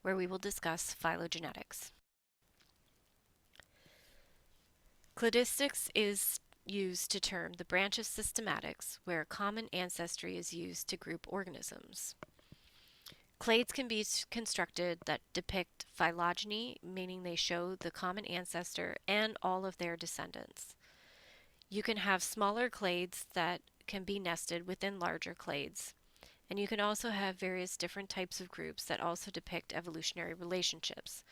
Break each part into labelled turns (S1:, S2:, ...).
S1: where we will discuss phylogenetics. Cladistics is used to term the branch of systematics where common ancestry is used to group organisms. Clades can be constructed that depict phylogeny, meaning they show the common ancestor and all of their descendants. You can have smaller clades that can be nested within larger clades, and you can also have various different types of groups that also depict evolutionary relationships.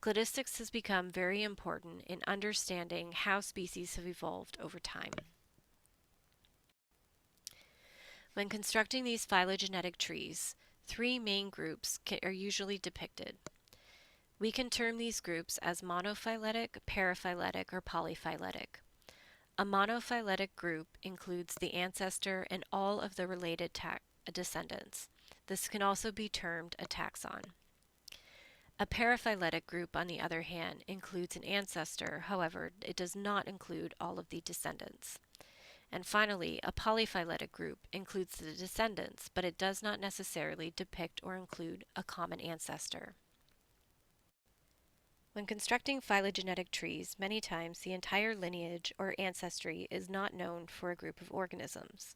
S1: Cladistics has become very important in understanding how species have evolved over time. When constructing these phylogenetic trees, three main groups are usually depicted. We can term these groups as monophyletic, paraphyletic, or polyphyletic. A monophyletic group includes the ancestor and all of the related descendants. This can also be termed a taxon. A paraphyletic group, on the other hand, includes an ancestor, however, it does not include all of the descendants. And finally, a polyphyletic group includes the descendants, but it does not necessarily depict or include a common ancestor. When constructing phylogenetic trees, many times the entire lineage or ancestry is not known for a group of organisms.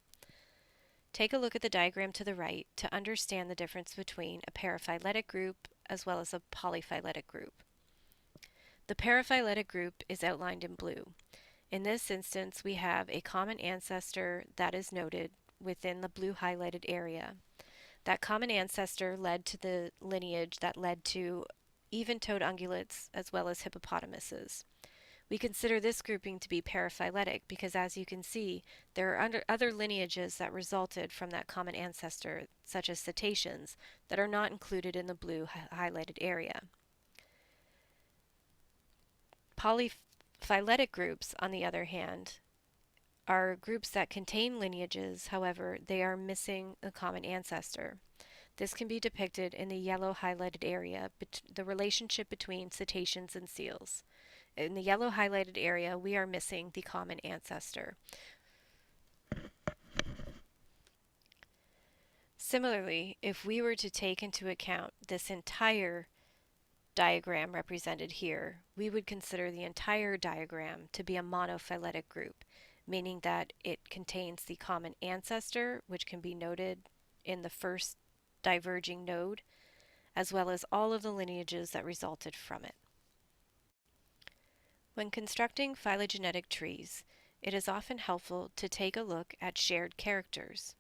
S1: Take a look at the diagram to the right to understand the difference between a paraphyletic group as well as a polyphyletic group. The paraphyletic group is outlined in blue. In this instance, we have a common ancestor that is noted within the blue highlighted area. That common ancestor led to the lineage that led to even-toed ungulates as well as hippopotamuses. We consider this grouping to be paraphyletic because, as you can see, there are other lineages that resulted from that common ancestor, such as cetaceans, that are not included in the blue highlighted area. Polyphyletic groups, on the other hand, are groups that contain lineages, however, they are missing a common ancestor. This can be depicted in the yellow highlighted area, the relationship between cetaceans and seals. In the yellow highlighted area, we are missing the common ancestor. Similarly, if we were to take into account this entire diagram represented here, we would consider the entire diagram to be a monophyletic group, meaning that it contains the common ancestor, which can be noted in the first diverging node, as well as all of the lineages that resulted from it. When constructing phylogenetic trees, it is often helpful to take a look at shared characters.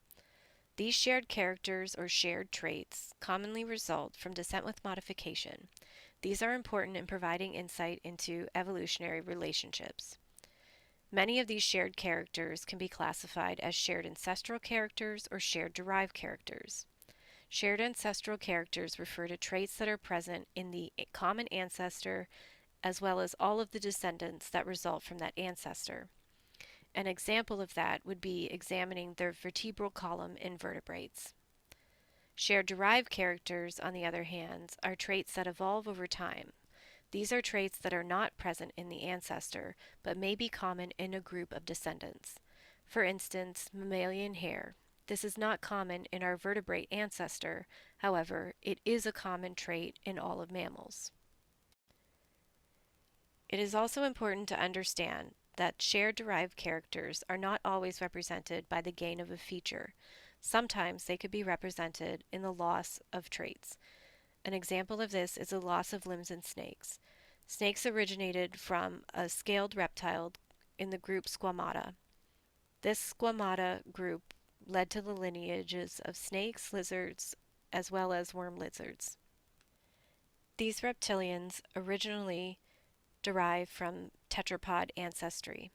S1: These shared characters or shared traits commonly result from descent with modification. These are important in providing insight into evolutionary relationships. Many of these shared characters can be classified as shared ancestral characters or shared derived characters. Shared ancestral characters refer to traits that are present in the common ancestor as well as all of the descendants that result from that ancestor. An example of that would be examining the vertebral column in vertebrates. Shared derived characters, on the other hand, are traits that evolve over time. These are traits that are not present in the ancestor, but may be common in a group of descendants. For instance, mammalian hair. This is not common in our vertebrate ancestor, however, it is a common trait in all of mammals. It is also important to understand that shared derived characters are not always represented by the gain of a feature. Sometimes they could be represented in the loss of traits. An example of this is the loss of limbs in snakes. Snakes originated from a scaled reptile in the group Squamata. This Squamata group led to the lineages of snakes, lizards, as well as worm lizards. These reptilians originally derive from tetrapod ancestry.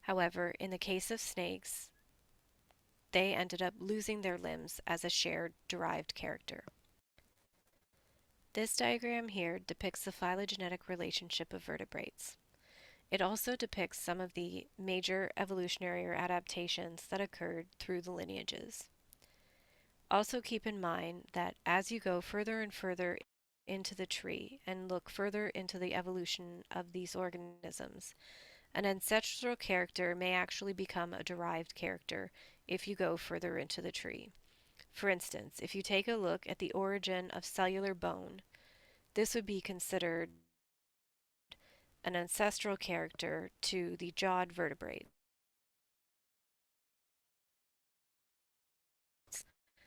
S1: However, in the case of snakes, they ended up losing their limbs as a shared derived character. This diagram here depicts the phylogenetic relationship of vertebrates. It also depicts some of the major evolutionary or adaptations that occurred through the lineages. Also keep in mind that as you go further and further into the tree and look further into the evolution of these organisms, an ancestral character may actually become a derived character if you go further into the tree. For instance, if you take a look at the origin of cellular bone, This would be considered an ancestral character to the jawed vertebrates.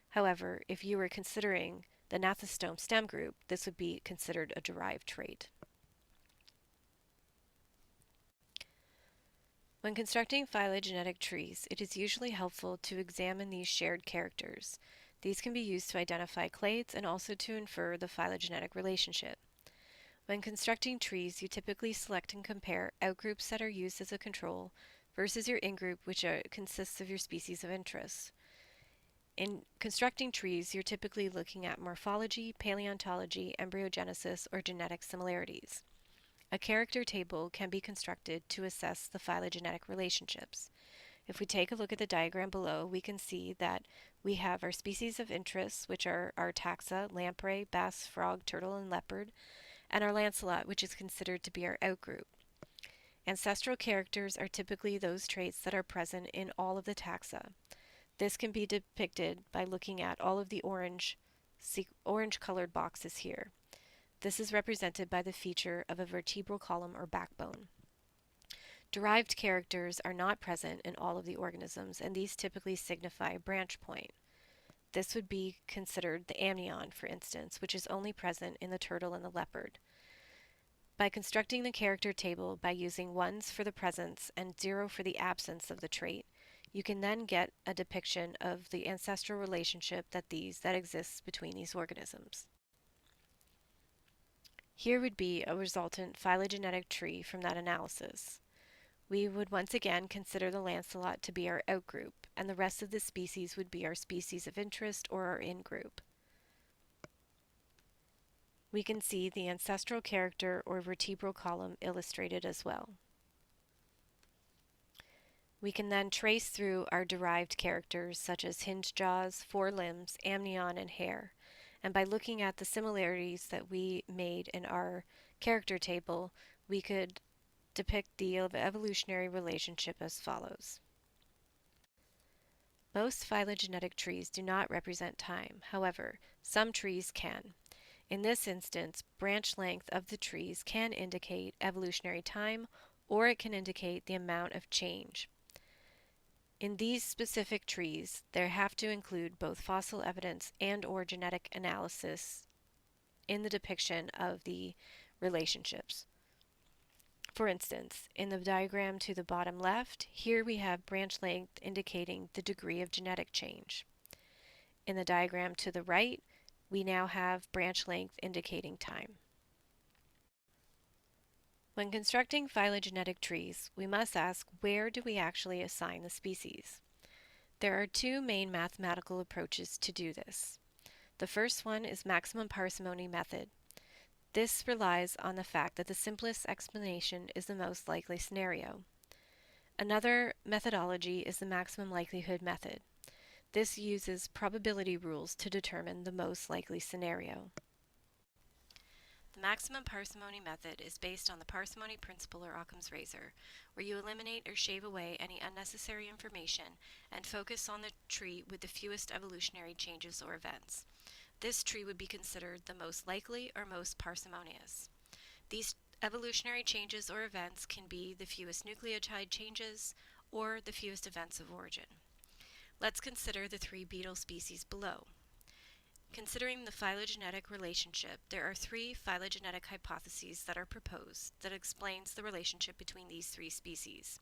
S1: However, if you were considering the gnathostome stem group, this would be considered a derived trait. When constructing phylogenetic trees, it is usually helpful to examine these shared characters. These can be used to identify clades and also to infer the phylogenetic relationship. When constructing trees, you typically select and compare outgroups that are used as a control versus your ingroup, which consists of your species of interest. In constructing trees, you're typically looking at morphology, paleontology, embryogenesis, or genetic similarities. A character table can be constructed to assess the phylogenetic relationships. If we take a look at the diagram below, we can see that we have our species of interest, which are our taxa, lamprey, bass, frog, turtle, and leopard, and our lancelot, which is considered to be our outgroup. Ancestral characters are typically those traits that are present in all of the taxa. This can be depicted by looking at all of the orange colored boxes here. This is represented by the feature of a vertebral column or backbone. Derived characters are not present in all of the organisms, and these typically signify a branch point. This would be considered the amnion, for instance, which is only present in the turtle and the leopard. By constructing the character table by using ones for the presence and 0 for the absence of the trait, you can then get a depiction of the ancestral relationship that exists between these organisms. Here would be a resultant phylogenetic tree from that analysis. We would once again consider the lancelot to be our outgroup, and the rest of the species would be our species of interest or our ingroup. We can see the ancestral character or vertebral column illustrated as well. We can then trace through our derived characters such as hinged jaws, forelimbs, amnion, and hair. And by looking at the similarities that we made in our character table, we could depict the evolutionary relationship as follows. Most phylogenetic trees do not represent time. However, some trees can. In this instance, branch length of the trees can indicate evolutionary time, or it can indicate the amount of change. In these specific trees, they have to include both fossil evidence and/or genetic analysis in the depiction of the relationships. For instance, in the diagram to the bottom left, here we have branch length indicating the degree of genetic change. In the diagram to the right, we now have branch length indicating time. When constructing phylogenetic trees, we must ask, where do we actually assign the species? There are two main mathematical approaches to do this. The first one is maximum parsimony method. This relies on the fact that the simplest explanation is the most likely scenario. Another methodology is the maximum likelihood method. This uses probability rules to determine the most likely scenario. The maximum parsimony method is based on the parsimony principle or Occam's razor, where you eliminate or shave away any unnecessary information and focus on the tree with the fewest evolutionary changes or events. This tree would be considered the most likely or most parsimonious. These evolutionary changes or events can be the fewest nucleotide changes or the fewest events of origin. Let's consider the 3 beetle species below. Considering the phylogenetic relationship, there are 3 phylogenetic hypotheses that are proposed that explains the relationship between these 3 species.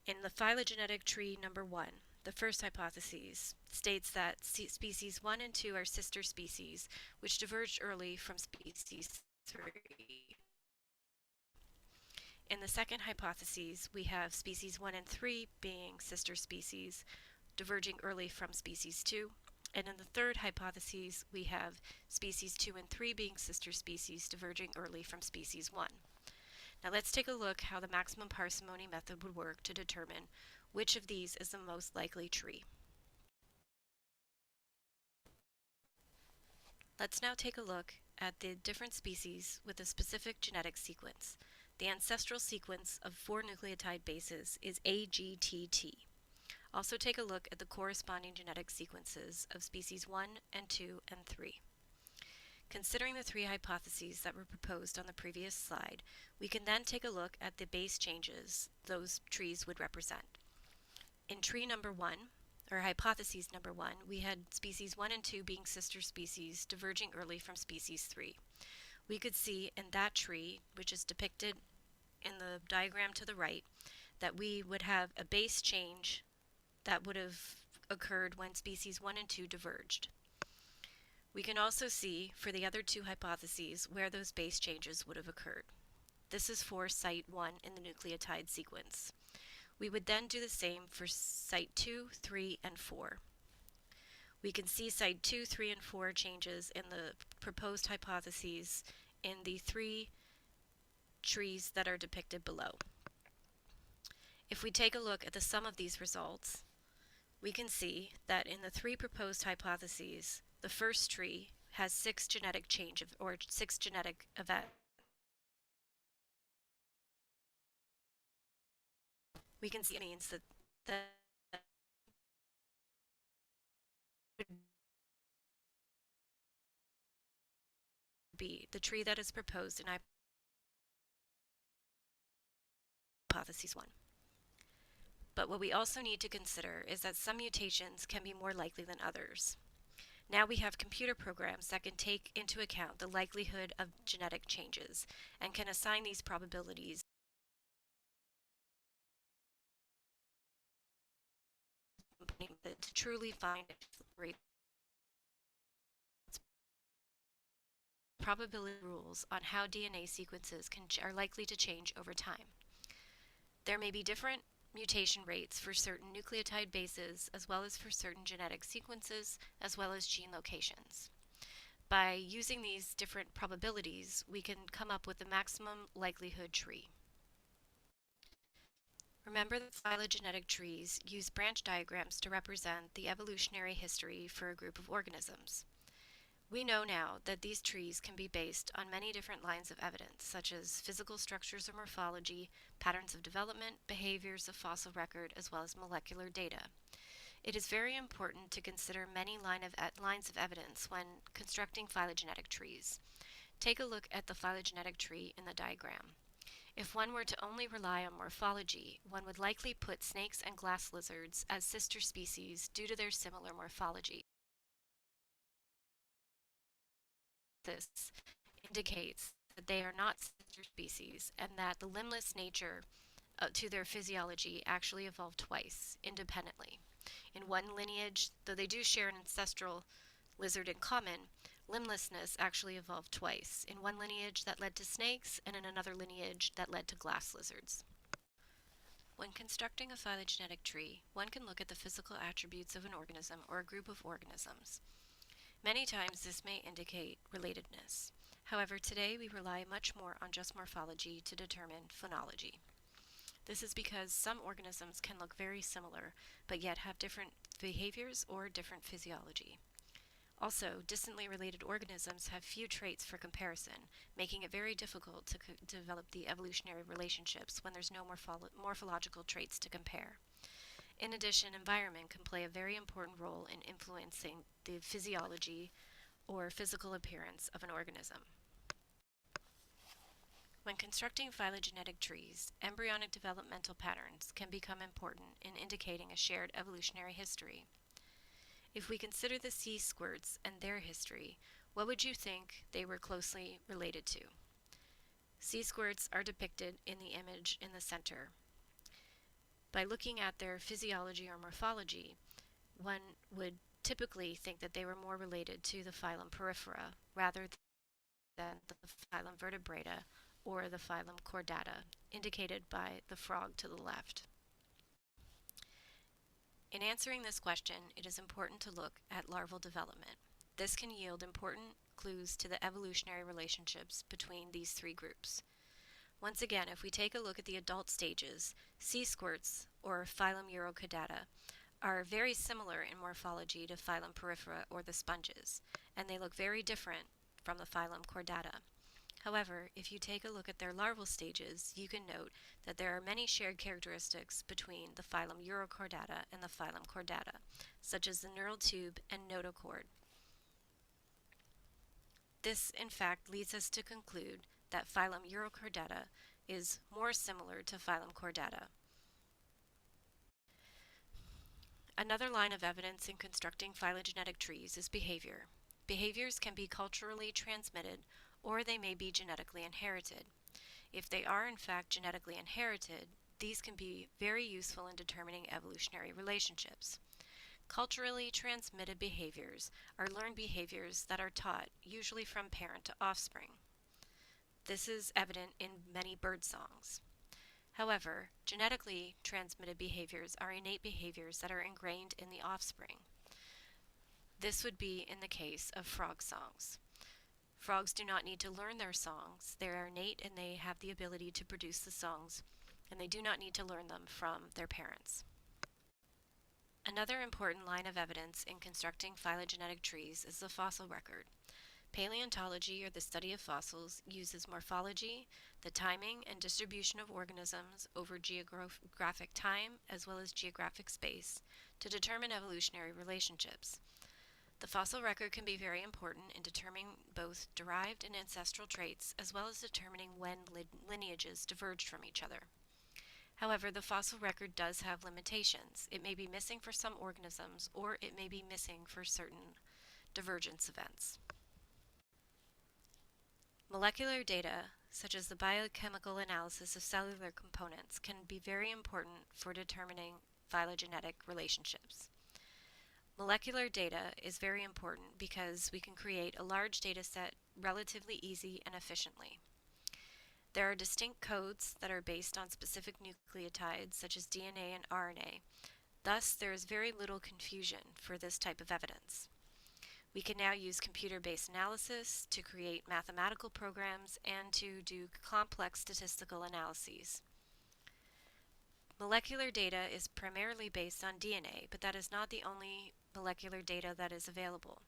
S1: In the phylogenetic tree number 1, the first hypothesis states that species 1 and 2 are sister species, which diverged early from species 3. In the second hypothesis, we have species 1 and 3 being sister species, diverging early from species 2. And in the third hypothesis, we have species 2 and 3 being sister species, diverging early from species 1. Now let's take a look how the maximum parsimony method would work to determine which of these is the most likely tree. Let's now take a look at the different species with a specific genetic sequence. The ancestral sequence of 4 nucleotide bases is AGTT. Also take a look at the corresponding genetic sequences of species 1 and 2 and 3. Considering the three hypotheses that were proposed on the previous slide, we can then take a look at the base changes those trees would represent. In tree number 1, or hypothesis number 1, we had species 1 and 2 being sister species diverging early from species 3. We could see in that tree, which is depicted in the diagram to the right, that we would have a base change that would have occurred when species 1 and 2 diverged. We can also see for the other two hypotheses where those base changes would have occurred. This is for site 1 in the nucleotide sequence. We would then do the same for site 2, 3, and 4. We can see site 2, 3, and 4 changes in the proposed hypotheses in the three trees that are depicted below. If we take a look at the sum of these results, we can see that in the three proposed hypotheses, the first tree has 6 genetic events. We can see it means that be the tree that is proposed in hypothesis 1. But what we also need to consider is that some mutations can be more likely than others. Now we have computer programs that can take into account the likelihood of genetic changes and can assign these probabilities to truly find probability rules on how DNA sequences are likely to change over time. There may be different mutation rates for certain nucleotide bases as well as for certain genetic sequences as well as gene locations. By using these different probabilities, we can come up with the maximum likelihood tree. Remember that phylogenetic trees use branch diagrams to represent the evolutionary history for a group of organisms. We know now that these trees can be based on many different lines of evidence, such as physical structures or morphology, patterns of development, behaviors of fossil record, as well as molecular data. It is very important to consider many lines of evidence when constructing phylogenetic trees. Take a look at the phylogenetic tree in the diagram. If one were to only rely on morphology, one would likely put snakes and glass lizards as sister species due to their similar morphology. This indicates that they are not sister species and that the limbless nature to their physiology actually evolved twice, independently. In one lineage, though they do share an ancestral lizard in common, limblessness actually evolved twice, in one lineage that led to snakes and in another lineage that led to glass lizards. When constructing a phylogenetic tree, one can look at the physical attributes of an organism or a group of organisms. Many times this may indicate relatedness. However, today we rely much more on just morphology to determine phonology. This is because some organisms can look very similar, but yet have different behaviors or different physiology. Also, distantly related organisms have few traits for comparison, making it very difficult to develop the evolutionary relationships when there's no morphological traits to compare. In addition, environment can play a very important role in influencing the physiology or physical appearance of an organism. When constructing phylogenetic trees, embryonic developmental patterns can become important in indicating a shared evolutionary history. If we consider the sea squirts and their history, what would you think they were closely related to? Sea squirts are depicted in the image in the center. By looking at their physiology or morphology, one would typically think that they were more related to the phylum Porifera rather than the phylum Vertebrata or the phylum Chordata, indicated by the frog to the left. In answering this question, it is important to look at larval development. This can yield important clues to the evolutionary relationships between these three groups. Once again, if we take a look at the adult stages, sea squirts, or phylum Urochordata, are very similar in morphology to phylum Porifera or the sponges, and they look very different from the phylum Chordata. However, if you take a look at their larval stages, you can note that there are many shared characteristics between the phylum Urochordata and the phylum Chordata, such as the neural tube and notochord. This, in fact, leads us to conclude that phylum Urochordata is more similar to phylum Chordata. Another line of evidence in constructing phylogenetic trees is behavior. Behaviors can be culturally transmitted, or they may be genetically inherited. If they are in fact genetically inherited, these can be very useful in determining evolutionary relationships. Culturally transmitted behaviors are learned behaviors that are taught, usually from parent to offspring. This is evident in many bird songs. However, genetically transmitted behaviors are innate behaviors that are ingrained in the offspring. This would be in the case of frog songs. Frogs do not need to learn their songs. They are innate and they have the ability to produce the songs, and they do not need to learn them from their parents. Another important line of evidence in constructing phylogenetic trees is the fossil record. Paleontology, or the study of fossils, uses morphology, the timing and distribution of organisms over geographic time as well as geographic space, to determine evolutionary relationships. The fossil record can be very important in determining both derived and ancestral traits, as well as determining when lineages diverged from each other. However, the fossil record does have limitations. It may be missing for some organisms, or it may be missing for certain divergence events. Molecular data, such as the biochemical analysis of cellular components, can be very important for determining phylogenetic relationships. Molecular data is very important because we can create a large data set relatively easy and efficiently. There are distinct codes that are based on specific nucleotides such as DNA and RNA. Thus, there is very little confusion for this type of evidence. We can now use computer-based analysis to create mathematical programs and to do complex statistical analyses. Molecular data is primarily based on DNA, but that is not the only molecular data that is available.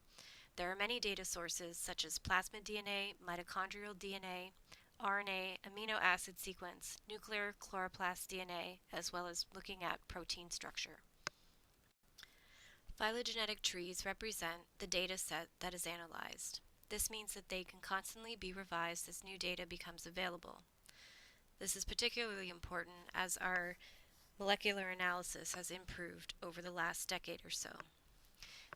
S1: There are many data sources such as plasmid DNA, mitochondrial DNA, RNA, amino acid sequence, nuclear chloroplast DNA, as well as looking at protein structure. Phylogenetic trees represent the data set that is analyzed. This means that they can constantly be revised as new data becomes available. This is particularly important as our molecular analysis has improved over the last decade or so.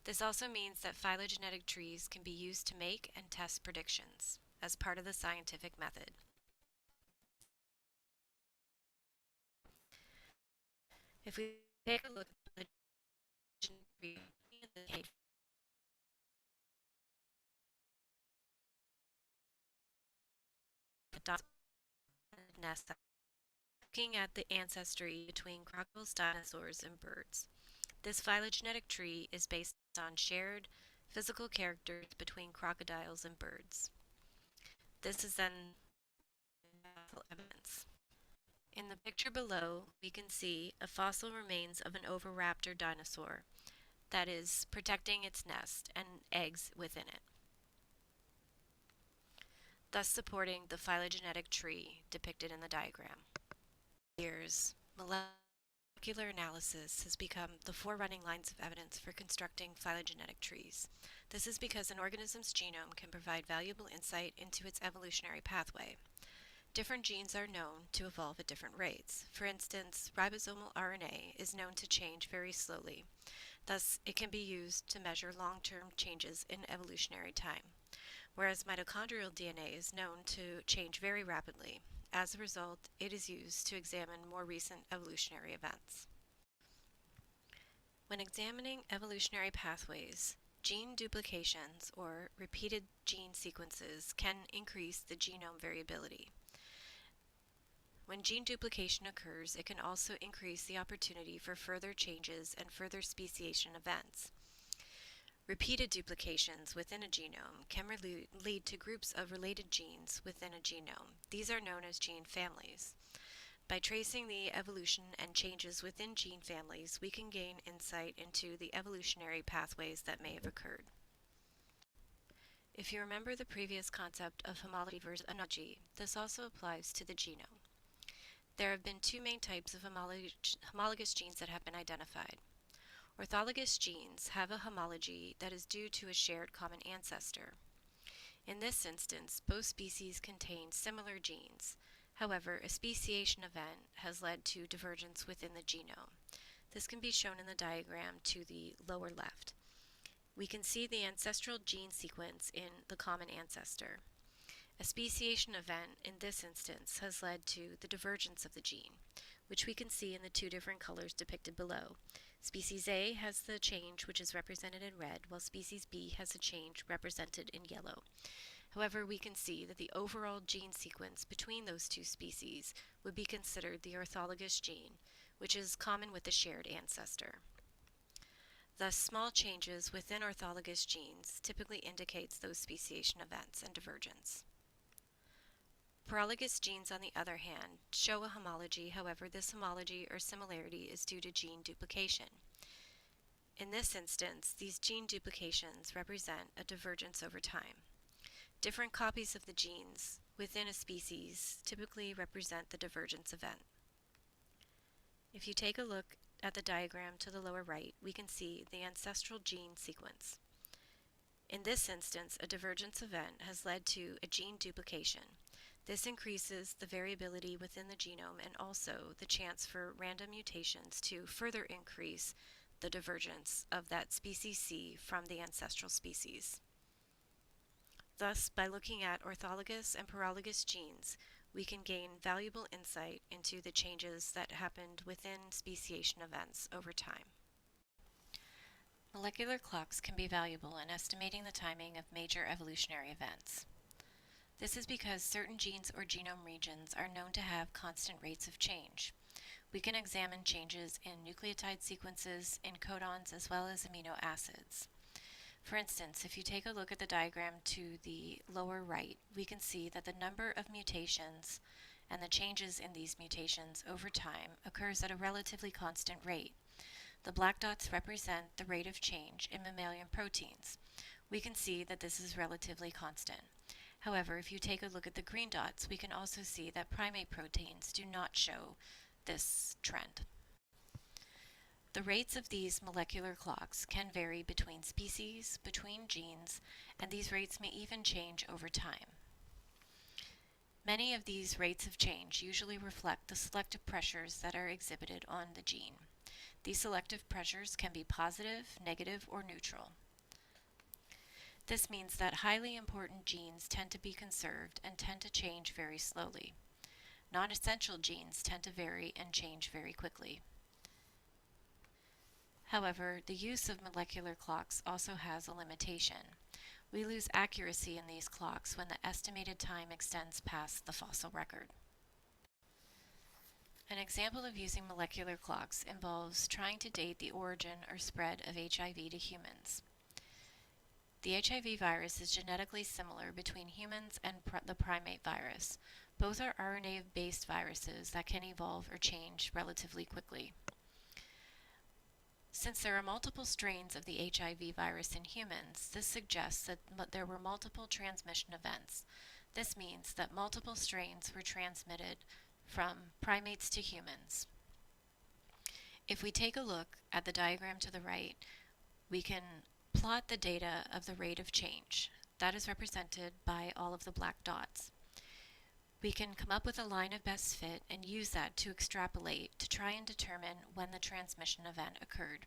S1: This also means that phylogenetic trees can be used to make and test predictions as part of the scientific method. If we take a look at the tree in the cave, nest, looking at the ancestry between crocodiles, dinosaurs, and birds. This phylogenetic tree is based on shared physical characters between crocodiles and birds. This is then evidence. In the picture below, we can see a fossil remains of an oviraptor dinosaur that is protecting its nest and eggs within it, thus supporting the phylogenetic tree depicted in the diagram. Years, molecular analysis has become the forerunning lines of evidence for constructing phylogenetic trees. This is because an organism's genome can provide valuable insight into its evolutionary pathway. Different genes are known to evolve at different rates. For instance, ribosomal RNA is known to change very slowly. Thus, it can be used to measure long-term changes in evolutionary time, whereas mitochondrial DNA is known to change very rapidly. As a result, it is used to examine more recent evolutionary events. When examining evolutionary pathways, gene duplications, or repeated gene sequences, can increase the genome variability. When gene duplication occurs, it can also increase the opportunity for further changes and further speciation events. Repeated duplications within a genome can lead to groups of related genes within a genome. These are known as gene families. By tracing the evolution and changes within gene families, we can gain insight into the evolutionary pathways that may have occurred. If you remember the previous concept of homology versus analogy, this also applies to the genome. There have been two main types of homologous genes that have been identified. Orthologous genes have a homology that is due to a shared common ancestor. In this instance, both species contain similar genes. However, a speciation event has led to divergence within the genome. This can be shown in the diagram to the lower left. We can see the ancestral gene sequence in the common ancestor. A speciation event in this instance has led to the divergence of the gene, which we can see in the two different colors depicted below. Species A has the change, which is represented in red, while species B has a change represented in yellow. However, we can see that the overall gene sequence between those two species would be considered the orthologous gene, which is common with the shared ancestor. Thus, small changes within orthologous genes typically indicates those speciation events and divergence. Paralogous genes, on the other hand, show a homology. However, this homology or similarity is due to gene duplication. In this instance, these gene duplications represent a divergence over time. Different copies of the genes within a species typically represent the divergence event. If you take a look at the diagram to the lower right, we can see the ancestral gene sequence. In this instance, a divergence event has led to a gene duplication. This increases the variability within the genome and also the chance for random mutations to further increase the divergence of that species C from the ancestral species. Thus, by looking at orthologous and paralogous genes, we can gain valuable insight into the changes that happened within speciation events over time. Molecular clocks can be valuable in estimating the timing of major evolutionary events. This is because certain genes or genome regions are known to have constant rates of change. We can examine changes in nucleotide sequences, in codons, as well as amino acids. For instance, if you take a look at the diagram to the lower right, we can see that the number of mutations and the changes in these mutations over time occurs at a relatively constant rate. The black dots represent the rate of change in mammalian proteins. We can see that this is relatively constant. However, if you take a look at the green dots, we can also see that primate proteins do not show this trend. The rates of these molecular clocks can vary between species, between genes, and these rates may even change over time. Many of these rates of change usually reflect the selective pressures that are exhibited on the gene. These selective pressures can be positive, negative, or neutral. This means that highly important genes tend to be conserved and tend to change very slowly. Non-essential genes tend to vary and change very quickly. However, the use of molecular clocks also has a limitation. We lose accuracy in these clocks when the estimated time extends past the fossil record. An example of using molecular clocks involves trying to date the origin or spread of HIV to humans. The HIV virus is genetically similar between humans and the primate virus. Both are RNA-based viruses that can evolve or change relatively quickly. Since there are multiple strains of the HIV virus in humans, this suggests that there were multiple transmission events. This means that multiple strains were transmitted from primates to humans. If we take a look at the diagram to the right, we can plot the data of the rate of change. That is represented by all of the black dots. We can come up with a line of best fit and use that to extrapolate to try and determine when the transmission event occurred.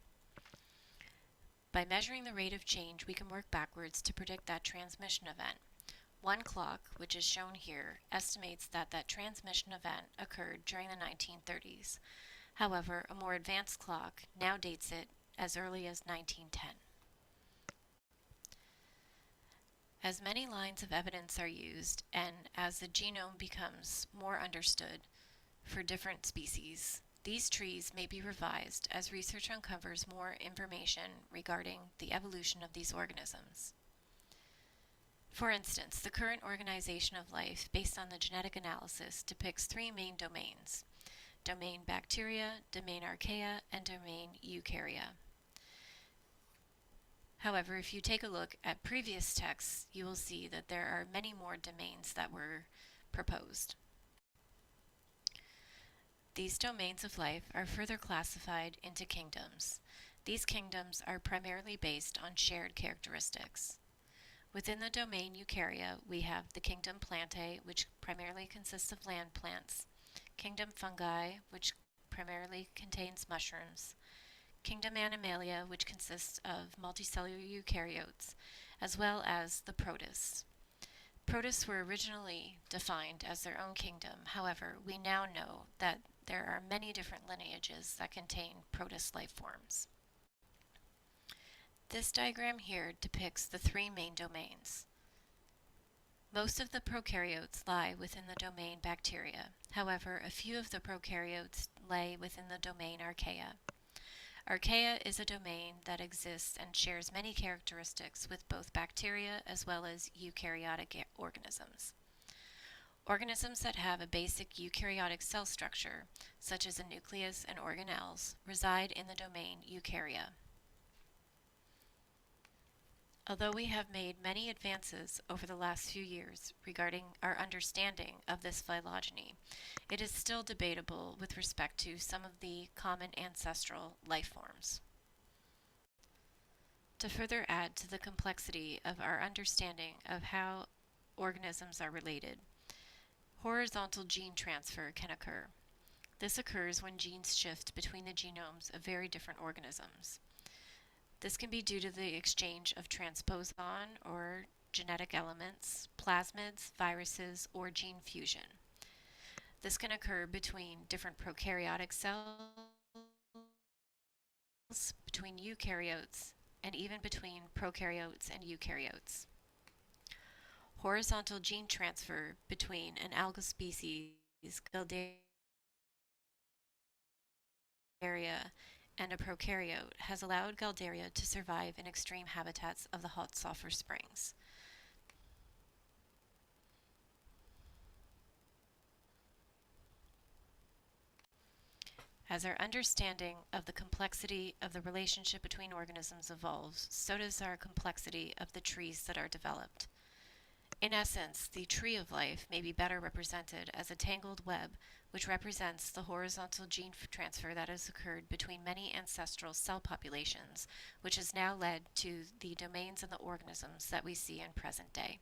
S1: By measuring the rate of change, we can work backwards to predict that transmission event. One clock, which is shown here, estimates that that transmission event occurred during the 1930s. However, a more advanced clock now dates it as early as 1910. As many lines of evidence are used, and as the genome becomes more understood for different species, these trees may be revised as research uncovers more information regarding the evolution of these organisms. For instance, the current organization of life based on the genetic analysis depicts three main domains: domain bacteria, domain archaea, and domain eukarya. However, if you take a look at previous texts, you will see that there are many more domains that were proposed. These domains of life are further classified into kingdoms. These kingdoms are primarily based on shared characteristics. Within the domain Eukarya, we have the kingdom Plantae, which primarily consists of land plants, kingdom Fungi, which primarily contains mushrooms, kingdom Animalia, which consists of multicellular eukaryotes, as well as the protists. Protists were originally defined as their own kingdom. However, we now know that there are many different lineages that contain protist life forms. This diagram here depicts the three main domains. Most of the prokaryotes lie within the domain Bacteria. However, a few of the prokaryotes lay within the domain Archaea. Archaea is a domain that exists and shares many characteristics with both bacteria as well as eukaryotic organisms. Organisms that have a basic eukaryotic cell structure, such as a nucleus and organelles, reside in the domain Eukarya. Although we have made many advances over the last few years regarding our understanding of this phylogeny, it is still debatable with respect to some of the common ancestral life forms. To further add to the complexity of our understanding of how organisms are related, horizontal gene transfer can occur. This occurs when genes shift between the genomes of very different organisms. This can be due to the exchange of transposon or genetic elements, plasmids, viruses, or gene fusion. This can occur between different prokaryotic cells, between eukaryotes, and even between prokaryotes and eukaryotes. Horizontal gene transfer between an algal species, Galderia, and a prokaryote has allowed Galderia to survive in extreme habitats of the hot sulfur springs. As our understanding of the complexity of the relationship between organisms evolves, so does our complexity of the trees that are developed. In essence, the tree of life may be better represented as a tangled web which represents the horizontal gene transfer that has occurred between many ancestral cell populations, which has now led to the domains of the organisms that we see in present day.